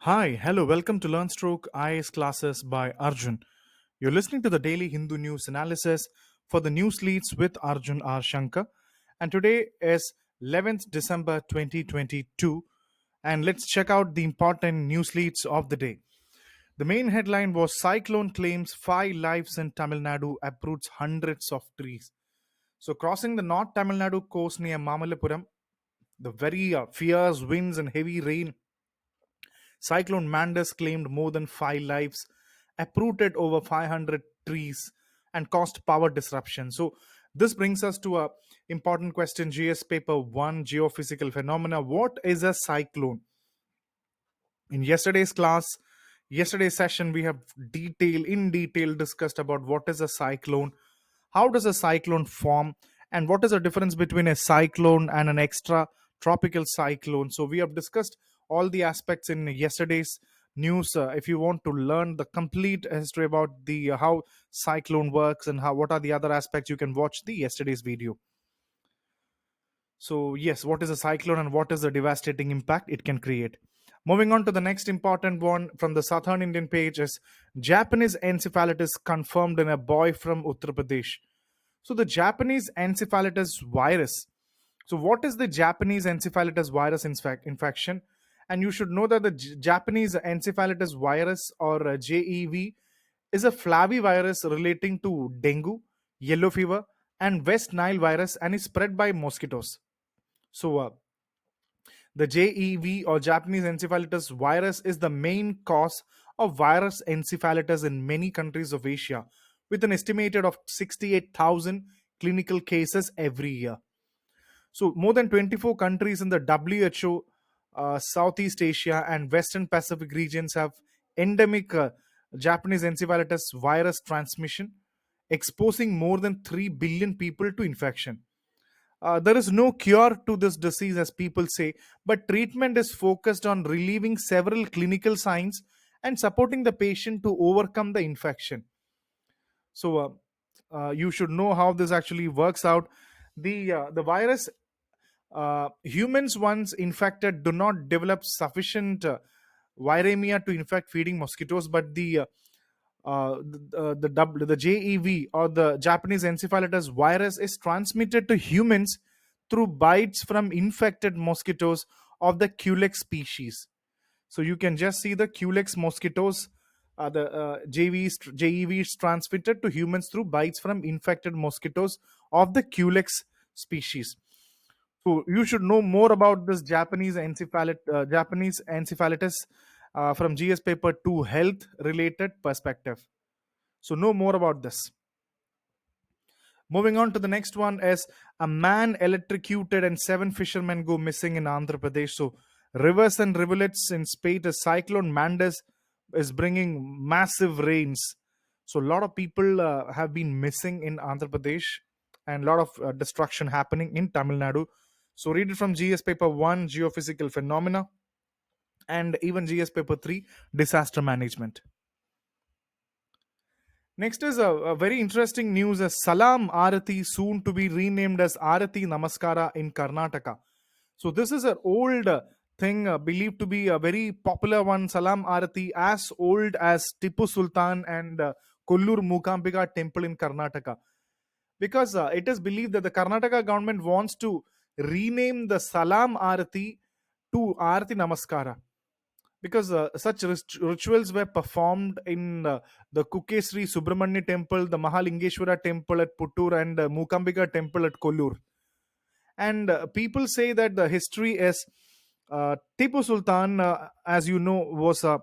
Hi, hello, welcome to LearnStroke IAS classes by Arjun. You're listening to the daily Hindu news analysis for the news leads with Arjun R. Shankar. And today is 11th December 2022. And let's check out the important news leads of the day. The main headline was Cyclone claims 5 lives in Tamil Nadu, uproots hundreds of trees. So, crossing the North Tamil Nadu coast near Mamallapuram, the very fierce winds and heavy rain Cyclone Mandus claimed more than 5 lives, uprooted over 500 trees, and caused power disruption. So, this brings us to a important question: GS paper 1, geophysical phenomena. What is a cyclone? In yesterday's session, we have in detail discussed about what is a cyclone, how does a cyclone form, and what is the difference between a cyclone and an extra tropical cyclone. So we have discussed all the aspects in yesterday's news. If you want to learn the complete history about the how cyclone works and how what are the other aspects, you can watch the yesterday's video. So, yes, what is a cyclone and what is the devastating impact it can create? Moving on to the next important one from the Southern Indian page is Japanese encephalitis confirmed in a boy from Uttar Pradesh. So, the Japanese encephalitis virus. So, what is the Japanese encephalitis virus infection? And you should know that the Japanese encephalitis virus or JEV is a flavivirus relating to dengue, yellow fever, and West Nile virus and is spread by mosquitoes. So, the JEV or Japanese encephalitis virus is the main cause of virus encephalitis in many countries of Asia, with an estimated of 68,000 clinical cases every year. So, more than 24 countries in the WHO, Southeast Asia, and Western Pacific regions have endemic Japanese encephalitis virus transmission, exposing more than 3 billion people to infection. There is no cure to this disease, as people say, but treatment is focused on relieving several clinical signs and supporting the patient to overcome the infection. So, you should know how this actually works out. The virus, humans once infected do not develop sufficient viremia to infect feeding mosquitoes, but the JEV or the Japanese encephalitis virus is transmitted to humans through bites from infected mosquitoes of the Culex species. So you can just see the Culex mosquitoes. JEV is transmitted to humans through bites from infected mosquitoes of the Culex species. So you should know more about this Japanese encephalitis from GS paper 2 health related perspective. So know more about this. Moving on to the next one is a man electrocuted and 7 fishermen go missing in Andhra Pradesh. So rivers and rivulets in spate a cyclone Mandus is bringing massive rains. So a lot of people have been missing in Andhra Pradesh and a lot of destruction happening in Tamil Nadu. So read it from GS paper 1 geophysical phenomena and even GS paper 3 disaster management. Next is a very interesting news as Salam Arati soon to be renamed as Arati Namaskara in Karnataka. So this is an old thing believed to be a very popular one. Salam Arati as old as Tipu Sultan and Kollur Mukambika temple in Karnataka. Because it is believed that the Karnataka government wants to rename the Salam Arati to Arati Namaskara because such rituals were performed in the Kukesri Subramanya temple, the Mahalingeshwara temple at Puttur, and Mukambika temple at Kollur. And people say that the history is Tipu Sultan, as you know, was a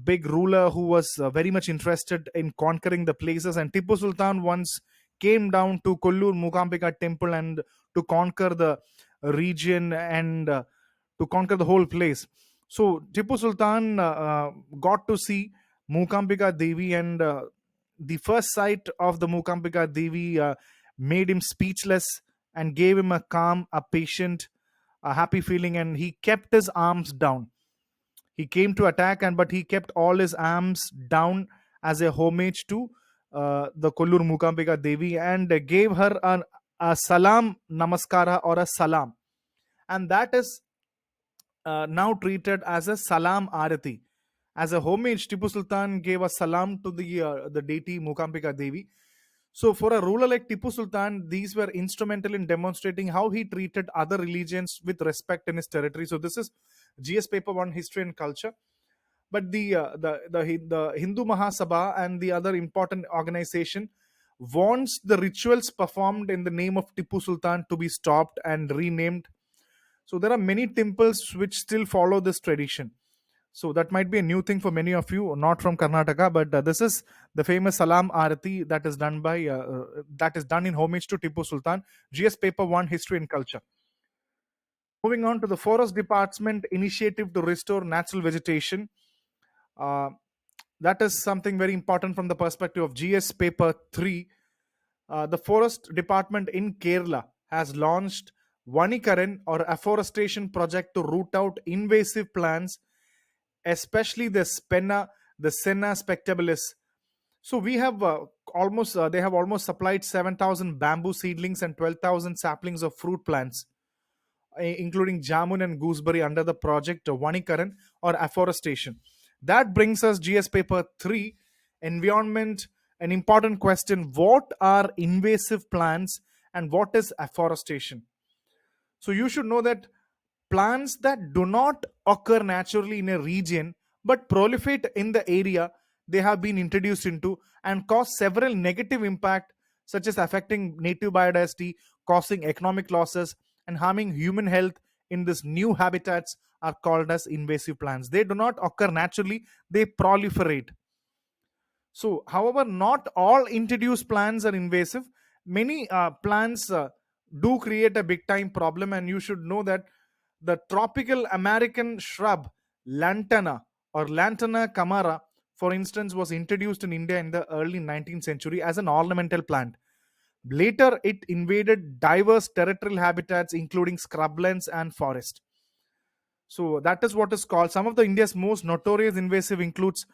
big ruler who was very much interested in conquering the places. And Tipu Sultan once came down to Kollur Mukambika temple and to conquer the region and to conquer the whole place. So Tipu Sultan got to see Mukambika Devi, and the first sight of the Mukambika Devi made him speechless and gave him a calm, a patient, a happy feeling, and he kept his arms down. He came to attack, and but he kept all his arms down as a homage to the Kollur Mukambika Devi and gave her a salam namaskara or a salam, and that is now treated as a salam arati. As a homage, Tipu Sultan gave a salam to the deity Mukampika Devi. So, for a ruler like Tipu Sultan, these were instrumental in demonstrating how he treated other religions with respect in his territory. So, this is GS Paper 1 History and Culture. But the Hindu Mahasabha and the other important organization wants the rituals performed in the name of Tipu Sultan to be stopped and renamed. So there are many temples which still follow this tradition. So that might be a new thing for many of you, not from Karnataka, but this is the famous Salam Arati that is done in homage to Tipu Sultan. GS Paper 1 History and Culture. Moving on to the Forest Department initiative to restore natural vegetation. Uh, that is something very important from the perspective of GS Paper 3. The Forest Department in Kerala has launched Vanikaran or afforestation project to root out invasive plants, especially the Senna spectabilis. So we have they have almost supplied 7,000 bamboo seedlings and 12,000 saplings of fruit plants, including jamun and gooseberry under the project Vanikaran or afforestation. That brings us GS paper 3 environment, an important question: what are invasive plants and what is afforestation? So you should know that plants that do not occur naturally in a region but proliferate in the area they have been introduced into and cause several negative impact, such as affecting native biodiversity, causing economic losses and harming human health in these new habitats, are called as invasive plants. They do not occur naturally, they proliferate. So, however, not all introduced plants are invasive. Many plants do create a big time problem, and you should know that the tropical American shrub lantana or Lantana camara, for instance, was introduced in India in the early 19th century as an ornamental plant. Later, it invaded diverse territorial habitats, including scrublands and forest. So that is what is called. Some of the India's most notorious invasive includes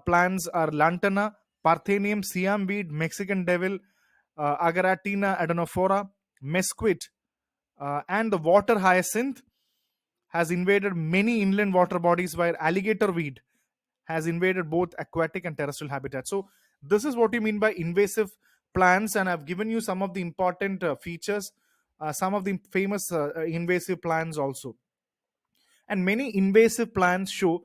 plants are lantana, Parthenium, siam weed, Mexican devil, Agaratina adenophora, mesquite, and the water hyacinth has invaded many inland water bodies, while alligator weed has invaded both aquatic and terrestrial habitats. So this is what you mean by invasive plants, and I've given you some of the important features, some of the famous invasive plants also. And many invasive plants show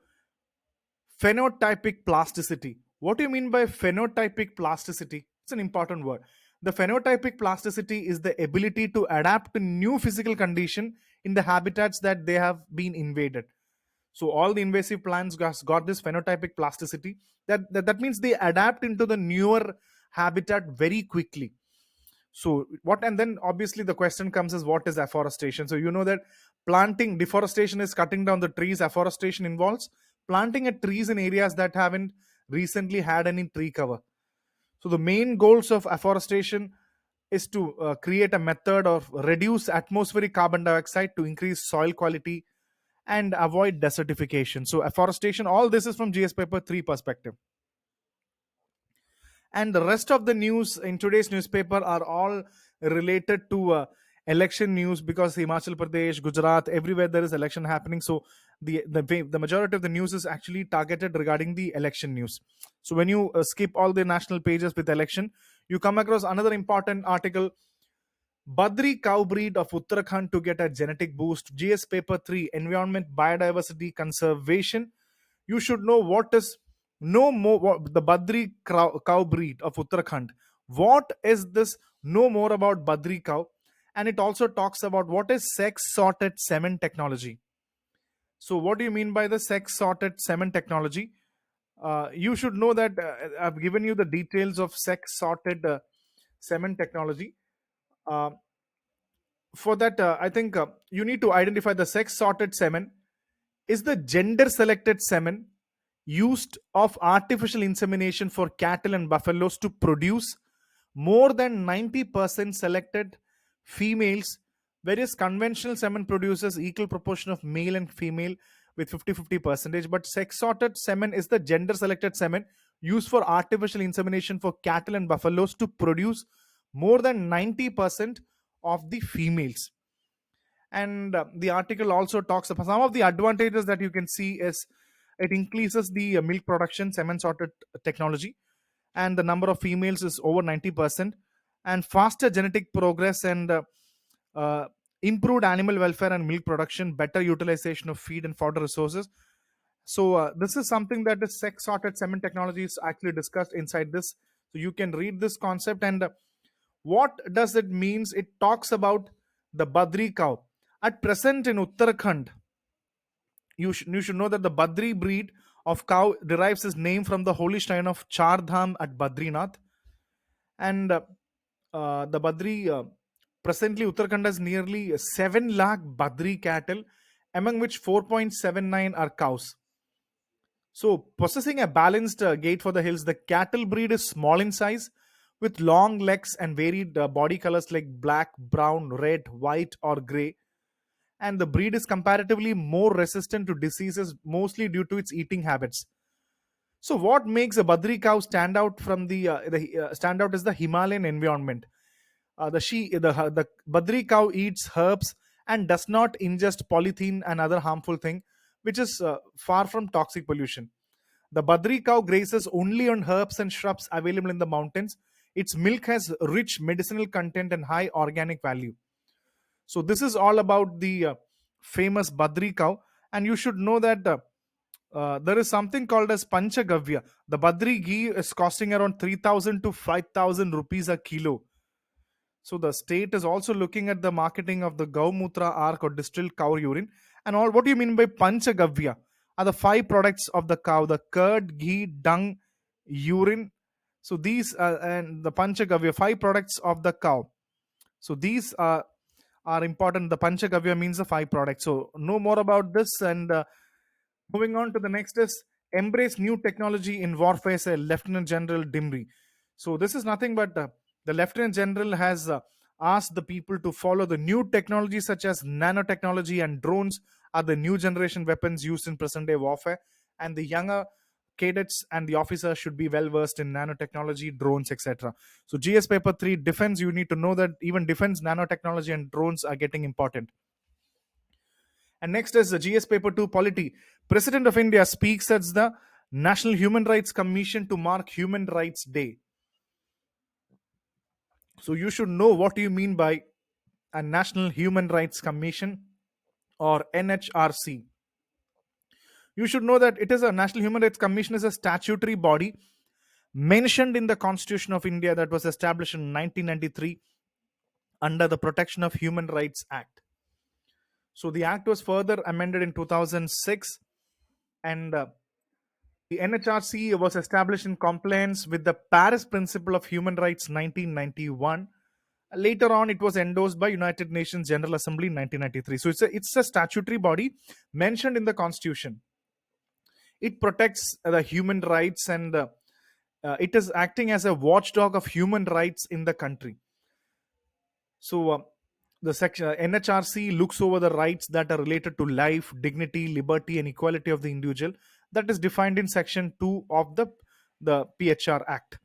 phenotypic plasticity. What do you mean by phenotypic plasticity? It's an important word. The phenotypic plasticity is the ability to adapt to new physical condition in the habitats that they have been invaded. So all the invasive plants got this phenotypic plasticity. That means they adapt into the newer habitat very quickly. So what, and then obviously the question comes is, what is afforestation? So you know that planting, deforestation is cutting down the trees. Afforestation involves planting a trees in areas that haven't recently had any tree cover. So the main goals of afforestation is to create a method of reduce atmospheric carbon dioxide to increase soil quality and avoid desertification. So afforestation, all this is from GS paper 3 perspective. And the rest of the news in today's newspaper are all related to election news, because Himachal Pradesh, Gujarat, everywhere there is election happening. So the majority of the news is actually targeted regarding the election news. So when you skip all the national pages with election, you come across another important article: Badri cow breed of Uttarakhand to get a genetic boost. GS paper 3 environment biodiversity conservation. You should know what is no more the Badri cow breed of Uttarakhand. What is this? Know more about Badri cow. And it also talks about what is sex sorted semen technology. So what do you mean by the sex sorted semen technology? You should know that I've given you the details of sex sorted semen technology. Uh, for that, I think you need to identify the sex sorted semen is the gender selected semen used of artificial insemination for cattle and buffaloes to produce more than 90% selected females, whereas conventional semen produces equal proportion of male and female with 50-50 percentage. But sex sorted semen is the gender selected semen used for artificial insemination for cattle and buffaloes to produce more than 90% of the females. And the article also talks about some of the advantages that you can see is it increases the milk production, semen sorted technology, and the number of females is over 90%, and faster genetic progress, and uh, improved animal welfare and milk production, better utilization of feed and fodder resources. So this is something that is sex sorted semen technology is actually discussed inside this. So you can read this concept, and what does it means? It talks about the Badri cow. At present in Uttarakhand, you should know that the Badri breed of cow derives its name from the holy shrine of Char Dham at Badrinath. And the Badri, presently Uttarakhand has nearly 7 lakh Badri cattle, among which 4.79 are cows. So, possessing a balanced gait for the hills, the cattle breed is small in size with long legs and varied body colors like black, brown, red, white, or gray. And the breed is comparatively more resistant to diseases, mostly due to its eating habits. So, what makes a Badri cow stand out from the stand out is the Himalayan environment. The Badri cow eats herbs and does not ingest polythene and other harmful thing, which is far from toxic pollution. The Badri cow grazes only on herbs and shrubs available in the mountains. Its milk has rich medicinal content and high organic value. So this is all about the famous Badri cow, and you should know that there is something called as Panchagavya. The Badri ghee is costing around 3,000 to 5,000 rupees a kilo. So the state is also looking at the marketing of the Gaumutra arc or distilled cow urine. And all what do you mean by Panchagavya? Are the five products of the cow: the curd, ghee, dung, urine. So these and the Panchagavya, five products of the cow. So these are important. The Panchagavya means the five products. So know more about this. And moving on to the next is embrace new technology in warfare, say Lieutenant General Dimri. So this is nothing but the Lieutenant General has asked the people to follow the new technology such as nanotechnology and drones are the new generation weapons used in present day warfare, and the younger cadets and the officers should be well versed in nanotechnology, drones, etc. So GS paper 3 defense, you need to know that even defense, nanotechnology and drones are getting important. And next is the GS paper 2 polity. President of India speaks at the National Human Rights Commission to mark Human Rights Day. So you should know what you mean by a National Human Rights Commission or NHRC. You should know that it is a National Human Rights Commission is a statutory body mentioned in the Constitution of India that was established in 1993 under the Protection of Human Rights Act. So the act was further amended in 2006, and the NHRC was established in compliance with the Paris Principle of Human Rights 1991. Later on, it was endorsed by United Nations General Assembly in 1993. So it's a statutory body mentioned in the Constitution. It protects the human rights, and it is acting as a watchdog of human rights in the country. So the section NHRC looks over the rights that are related to life, dignity, liberty, and equality of the individual that is defined in Section 2 of the PHR Act.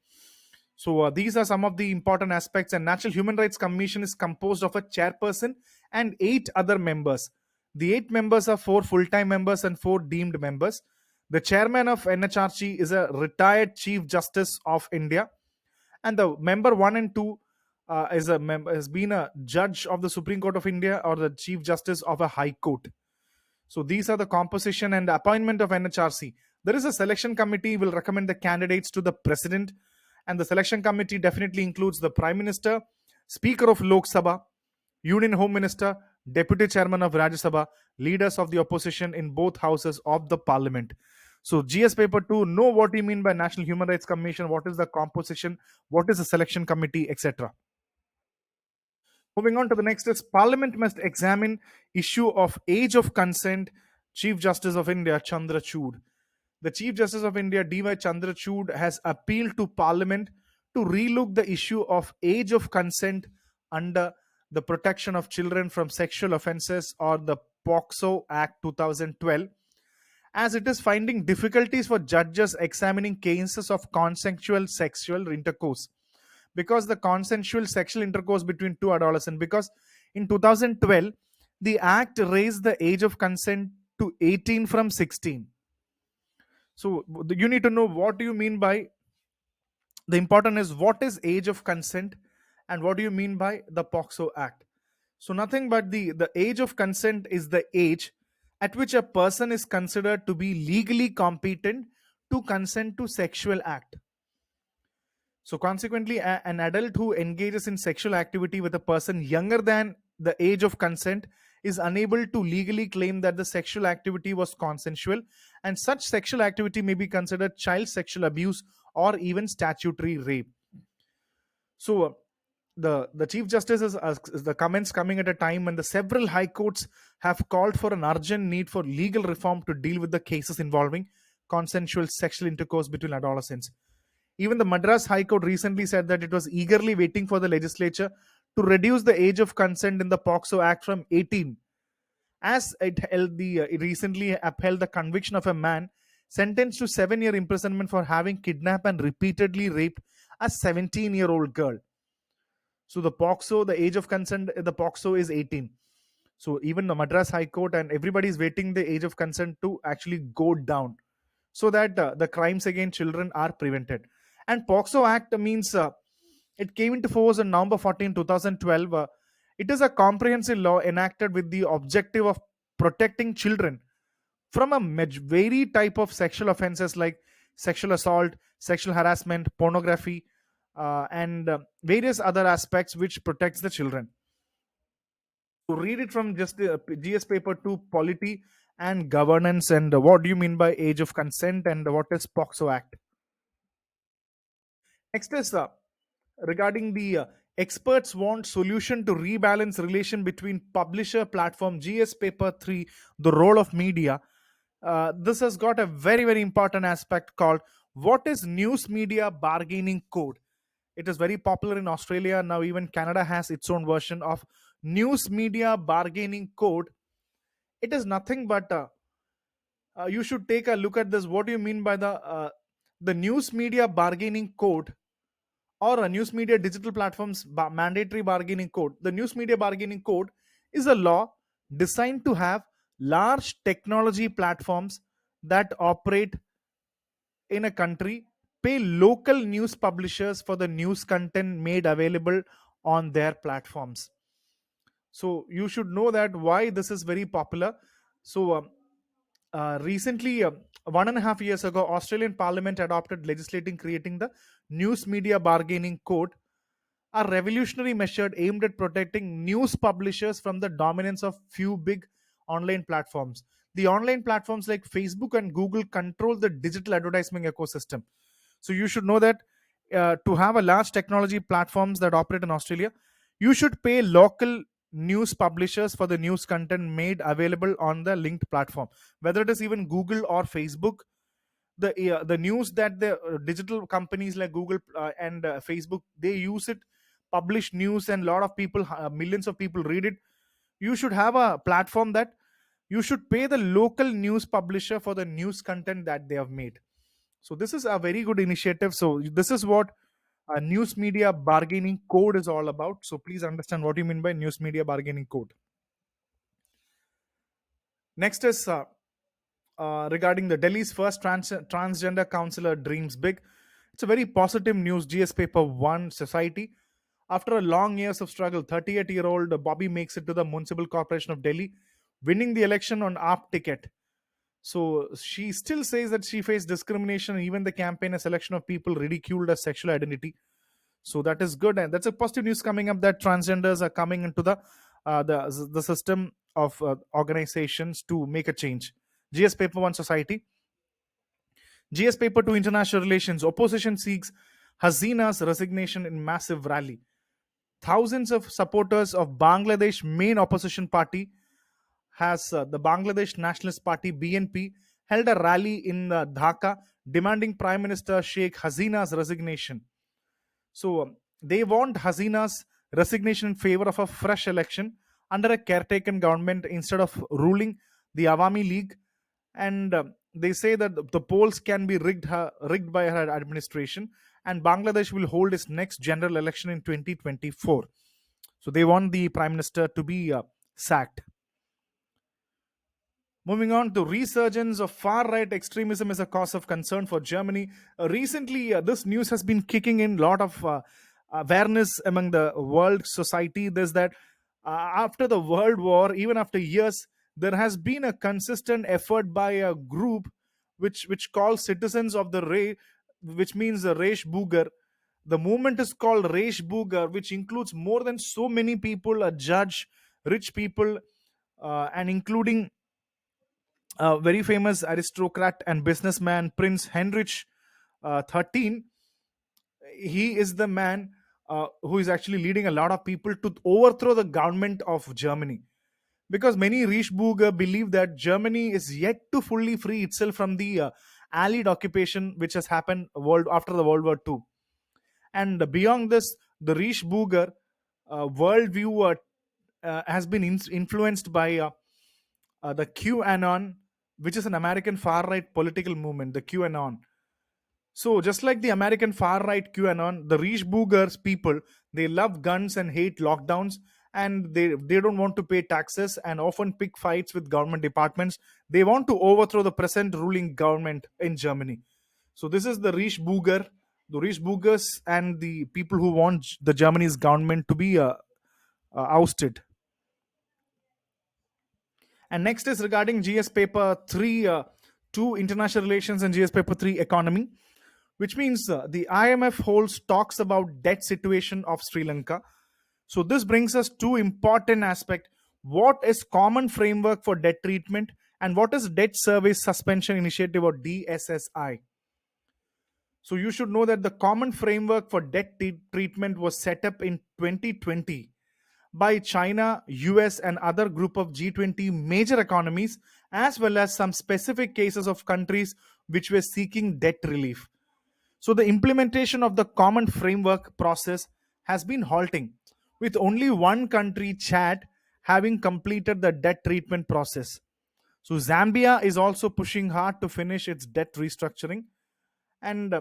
So these are some of the important aspects. And National Human Rights Commission is composed of a chairperson and 8 other members. The 8 members are 4 full-time members and 4 deemed members. The chairman of NHRC is a retired Chief Justice of India, and the member 1 and 2 has been a judge of the Supreme Court of India or the Chief Justice of a High Court. So these are the composition and appointment of NHRC. There is a selection committee will recommend the candidates to the president, and the selection committee definitely includes the Prime Minister, Speaker of Lok Sabha, Union Home Minister, Deputy Chairman of Rajya Sabha, leaders of the opposition in both houses of the Parliament. So GS paper 2, know what you mean by National Human Rights Commission, what is the composition, what is the selection committee, etc. Moving on to the next is Parliament must examine issue of age of consent. Chief Justice of India Chandrachud. The Chief Justice of India D.Y. Chandrachud has appealed to Parliament to relook the issue of age of consent under the Protection of Children from Sexual Offences or the POCSO Act 2012, as it is finding difficulties for judges examining cases of consensual sexual intercourse, because the consensual sexual intercourse between two adolescents, because in 2012 The act raised the age of consent to 18 from 16. So you need to know what do you mean by, the important is what is age of consent and what do you mean by the POXO Act. So nothing but the age of consent is the age at which a person is considered to be legally competent to consent to sexual act. So consequently, an adult who engages in sexual activity with a person younger than the age of consent is unable to legally claim that the sexual activity was consensual, and such sexual activity may be considered child sexual abuse or even statutory rape. So the chief justice is the comments coming at a time when the several high courts have called for an urgent need for legal reform to deal with the cases involving consensual sexual intercourse between adolescents. Even the Madras High Court recently said that it was eagerly waiting for the legislature to reduce the age of consent in the POXO Act from 18, as it recently upheld the conviction of a man sentenced to 7-year imprisonment for having kidnapped and repeatedly raped a 17-year-old girl. So the age of consent, the POXO is 18. So even the Madras High Court and everybody is waiting the age of consent to actually go down, so that the crimes against children are prevented. And POXO Act means it came into force on November 14, 2012. It is a comprehensive law enacted with the objective of protecting children from a varied type of sexual offenses like sexual assault, sexual harassment, pornography, and various other aspects which protects the children. So read it from just the GS paper to polity and governance, and what do you mean by age of consent, and what is POXO Act. Next is regarding the experts want solution to rebalance relation between publisher platform. GS paper 3, the role of media. This has got a very important aspect called what is news media bargaining code. It is very popular in Australia now. Even Canada has its own version of news media bargaining code. It is nothing but you should take a look at this. What do you mean by the news media bargaining code, or a news media digital platforms mandatory bargaining code? The news media bargaining code is a law designed to have large technology platforms that operate in a country pay local news publishers for the news content made available on their platforms. So you should know that why this is very popular. So recently, 1.5 years ago, Australian Parliament adopted legislating creating the News Media Bargaining Code, a revolutionary measure aimed at protecting news publishers from the dominance of few big online platforms. The online platforms like Facebook and Google control the digital advertising ecosystem. So you should know that to have a large technology platforms that operate in Australia, you should pay local news publishers for the news content made available on the linked platform, whether it is even Google or Facebook. The news that the digital companies like Google and Facebook, they use it, publish news, and a lot of people, millions of people read it. You should have a platform that you should pay the local news publisher for the news content that they have made. So this is a very good initiative. So this is what a news media bargaining code is all about. So please understand what you mean by news media bargaining code. Next is regarding the Delhi's first transgender counselor dreams big. It's a very positive news. GS paper 1 society. After a long years of struggle, 38-year-old Bobby makes it to the Municipal Corporation of Delhi, winning the election on AAP ticket. So she still says that she faced discrimination. Even the campaign, a selection of people ridiculed her sexual identity. So that is good, and that's a positive news coming up that transgenders are coming into the system of organizations to make a change. GS paper 1 society. GS paper 2 international relations. Opposition seeks Hasina's resignation in massive rally. Thousands of supporters of Bangladesh main opposition party has the Bangladesh Nationalist Party BNP held a rally in Dhaka demanding Prime Minister Sheikh Hasina's resignation. So they want Hasina's resignation in favor of a fresh election under a caretaker government instead of ruling the Awami League. And they say that the polls can be rigged by her administration, and Bangladesh will hold its next general election in 2024. So they want the prime minister to be sacked. Moving on, the resurgence of far right extremism is a cause of concern for Germany. Recently, this news has been kicking in a lot of awareness among the world society. There's that after the World War, even after years, there has been a consistent effort by a group which calls citizens of the Ray, which means the Reichsbürger. The movement is called Reichsbürger, which includes more than so many people, a judge, rich people, and including a very famous aristocrat and businessman Prince Heinrich 13. He is the man who is actually leading a lot of people to overthrow the government of Germany, because many Reichsbürger believe that Germany is yet to fully free itself from the Allied occupation which has happened world after the World War II. And beyond this, the Reichsbürger worldview has been influenced by the QAnon, which is an American far right political movement, the QAnon. So, just like the American far right QAnon, the Reichsbürgers people, they love guns and hate lockdowns, and they don't want to pay taxes and often pick fights with government departments. They want to overthrow the present ruling government in Germany. So, this is the Reichsbürgers, and the people who want the Germany's government to be ousted. And next is regarding GS paper 3, 2 international relations, and GS paper 3 economy, which means the IMF holds talks about debt situation of Sri Lanka. So this brings us two important aspect. What is common framework for debt treatment, and what is debt service suspension initiative or DSSI? So you should know that the common framework for debt treatment was set up in 2020 by China, US, and other group of G20 major economies, as well as some specific cases of countries which were seeking debt relief. So the implementation of the common framework process has been halting, with only one country, Chad, having completed the debt treatment process. So Zambia is also pushing hard to finish its debt restructuring, and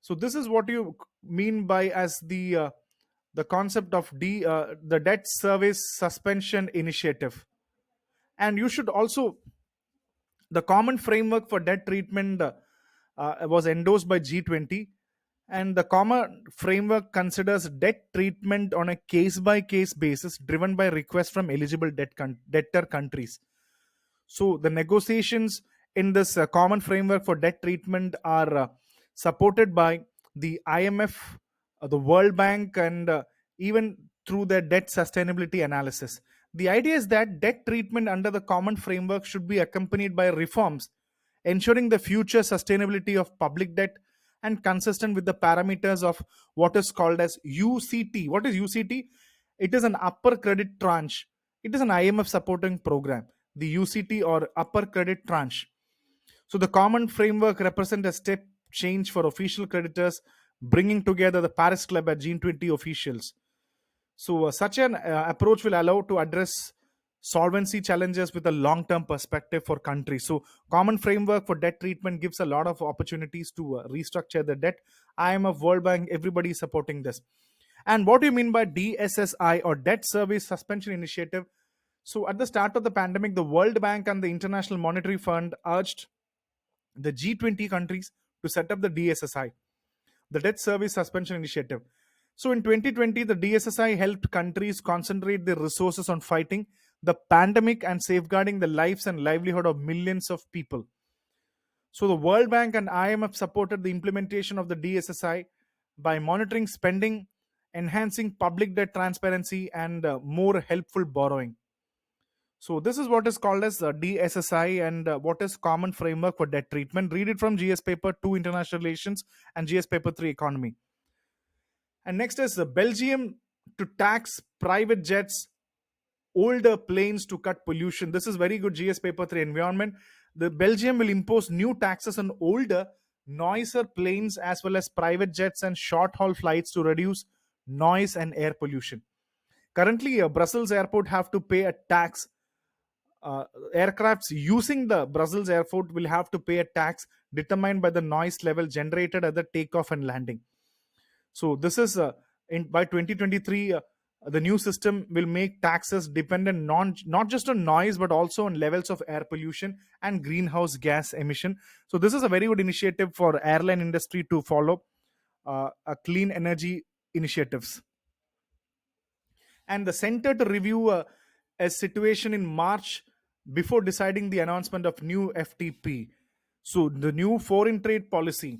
so this is what you mean by as the concept of the debt service suspension initiative. And you should also, the common framework for debt treatment was endorsed by G20, and the common framework considers debt treatment on a case by case basis driven by requests from eligible debtor countries. So the negotiations in this common framework for debt treatment are supported by the IMF, the World Bank, and even through their debt sustainability analysis. The idea is that debt treatment under the common framework should be accompanied by reforms, ensuring the future sustainability of public debt and consistent with the parameters of what is called as UCT. What is UCT? It is an upper credit tranche. It is an IMF supporting program, the UCT or upper credit tranche. So the common framework represents a step change for official creditors, bringing together the Paris Club and G20 officials. So such an approach will allow to address solvency challenges with a long-term perspective for countries. So common framework for debt treatment gives a lot of opportunities to restructure the debt. IMF, World Bank, everybody is supporting this. And what do you mean by DSSI or debt service suspension initiative? So at the start of the pandemic, the World Bank and the International Monetary Fund urged the G20 countries to set up the DSSI, the Debt Service Suspension Initiative. So in 2020, the DSSI helped countries concentrate their resources on fighting the pandemic and safeguarding the lives and livelihood of millions of people. So the World Bank and IMF supported the implementation of the DSSI by monitoring spending, enhancing public debt transparency, and more helpful borrowing. So this is what is called as DSSI, and what is common framework for debt treatment. Read it from GS paper 2 international relations and GS paper 3 economy. And next is Belgium to tax private jets, older planes to cut pollution. This is very good. GS paper 3 environment. The Belgium will impose new taxes on older, noisier planes as well as private jets and short haul flights to reduce noise and air pollution. Currently, Brussels airport have to pay a tax. Aircrafts using the Brussels airport will have to pay a tax determined by the noise level generated at the takeoff and landing. So this is by 2023, The new system will make taxes dependent not just on noise but also on levels of air pollution and greenhouse gas emission. So this is a very good initiative for airline industry to follow a clean energy initiatives. And the center to review a situation in March before deciding the announcement of new FTP. So the new foreign trade policy,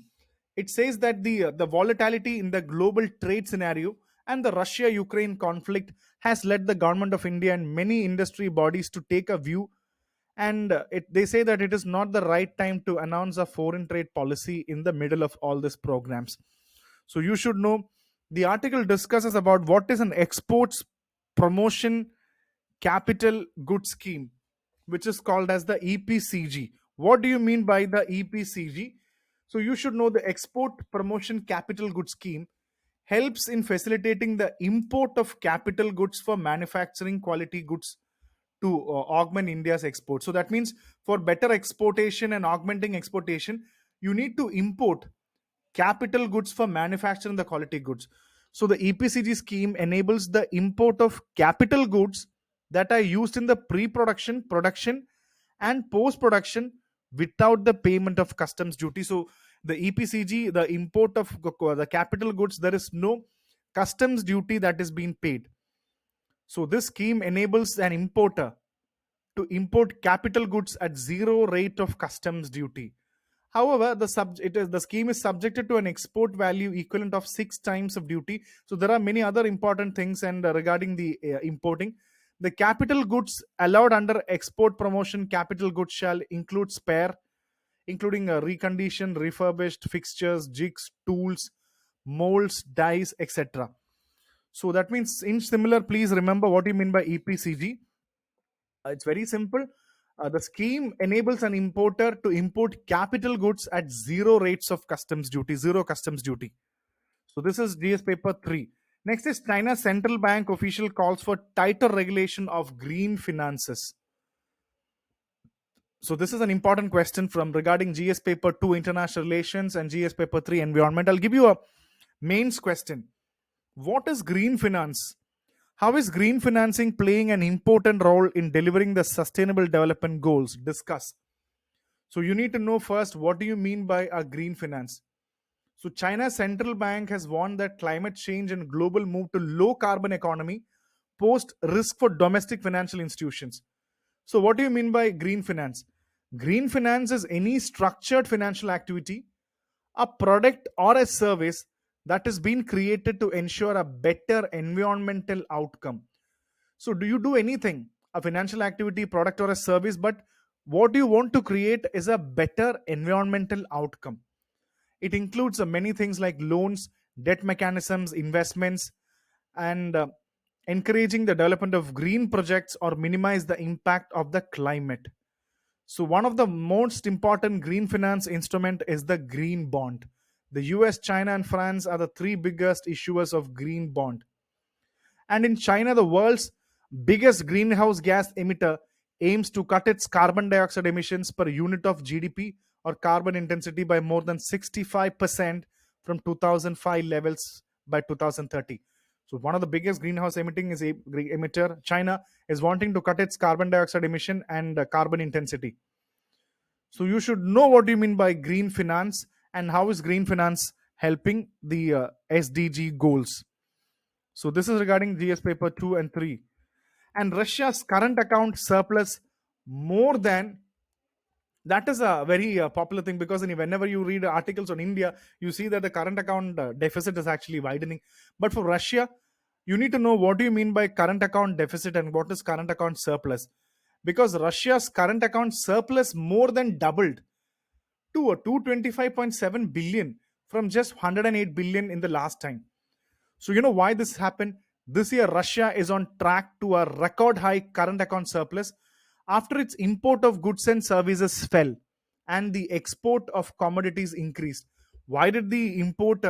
it says that the volatility in the global trade scenario and the Russia Ukraine conflict has led the government of India and many industry bodies to take a view, and they say that it is not the right time to announce a foreign trade policy in the middle of all these programs. So you should know, the article discusses about what is an exports promotion capital good scheme, which is called as the EPCG. What do you mean by the EPCG? So you should know the export promotion capital good scheme helps in facilitating the import of capital goods for manufacturing quality goods to augment India's export. So that means for better exportation and augmenting exportation, you need to import capital goods for manufacturing the quality goods. So the EPCG scheme enables the import of capital goods that are used in the pre-production, production, and post-production without the payment of customs duty. So the EPCG, the import of the capital goods, there is no customs duty that is being paid. So this scheme enables an importer to import capital goods at zero rate of customs duty. However, the scheme is subjected to an export value equivalent of 6 times of duty. So there are many other important things and regarding the importing. The capital goods allowed under export promotion capital goods shall include spare, including reconditioned, refurbished fixtures, jigs, tools, molds, dies, etc. So that means in similar, please remember what you mean by EPCG. It's very simple. The scheme enables an importer to import capital goods at zero rates of customs duty, zero customs duty. So this is GS paper 3. Next is China Central Bank official calls for tighter regulation of green finances. So this is an important question from regarding GS paper 2 international relations and GS paper 3 environment. I'll give you a mains question. What is green finance? How is green financing playing an important role in delivering the sustainable development goals? Discuss. So you need to know first, what do you mean by a green finance? So China's central bank has warned that climate change and global move to low carbon economy pose risk for domestic financial institutions. So what do you mean by green finance? Green finance is any structured financial activity, a product or a service that has been created to ensure a better environmental outcome. So do you do anything, a financial activity, product or a service, but what you want to create is a better environmental outcome. It includes many things like loans, debt mechanisms, investments, and encouraging the development of green projects or minimize the impact of the climate. So one of the most important green finance instrument is the green bond. The US, China, and France are the three biggest issuers of green bond. And in China, the world's biggest greenhouse gas emitter aims to cut its carbon dioxide emissions per unit of GDP or carbon intensity by more than 65% from 2005 levels by 2030. So one of the biggest greenhouse emitting is a emitter, China, is wanting to cut its carbon dioxide emission and carbon intensity. So you should know what you mean by green finance and how is green finance helping the SDG goals. So this is regarding GS paper 2 and 3. And Russia's current account surplus more than, that is a very popular thing, because whenever you read articles on India, you see that the current account deficit is actually widening. But for Russia, you need to know what do you mean by current account deficit and what is current account surplus, because Russia's current account surplus more than doubled to a 225.7 billion from just 108 billion in the last time. So you know why this happened? This year, Russia is on track to a record high current account surplus after its import of goods and services fell and the export of commodities increased. Why did the import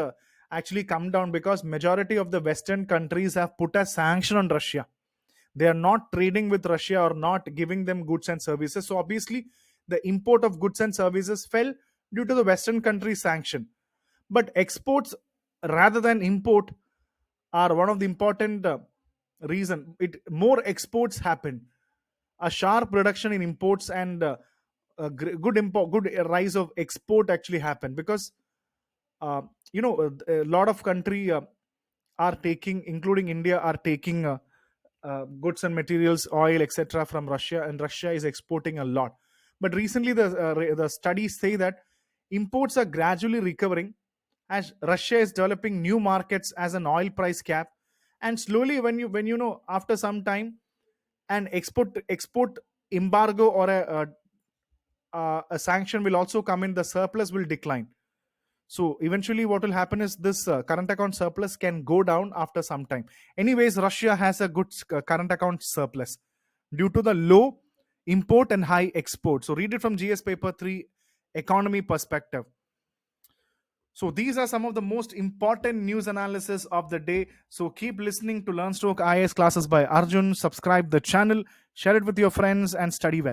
actually come down? Because majority of the Western countries have put a sanction on Russia. They are not trading with Russia or not giving them goods and services. So obviously, the import of goods and services fell due to the Western countries sanction. But exports rather than import are one of the important reason, it more exports happen. A sharp reduction in imports and good rise of export actually happened, because uh, a lot of country are taking, including India, are taking goods and materials, oil, etc., from Russia, and Russia is exporting a lot. But recently, the studies say that imports are gradually recovering as Russia is developing new markets as an oil price cap, and slowly, when you know after some time, an export embargo or a sanction will also come in, the surplus will decline. So eventually, what will happen is this current account surplus can go down after some time. Anyways, Russia has a good current account surplus due to the low import and high export. So read it from GS paper 3 economy perspective. So these are some of the most important news analysis of the day. So keep listening to LearnStroke IAS classes by Arjun. Subscribe the channel, share it with your friends, and study well.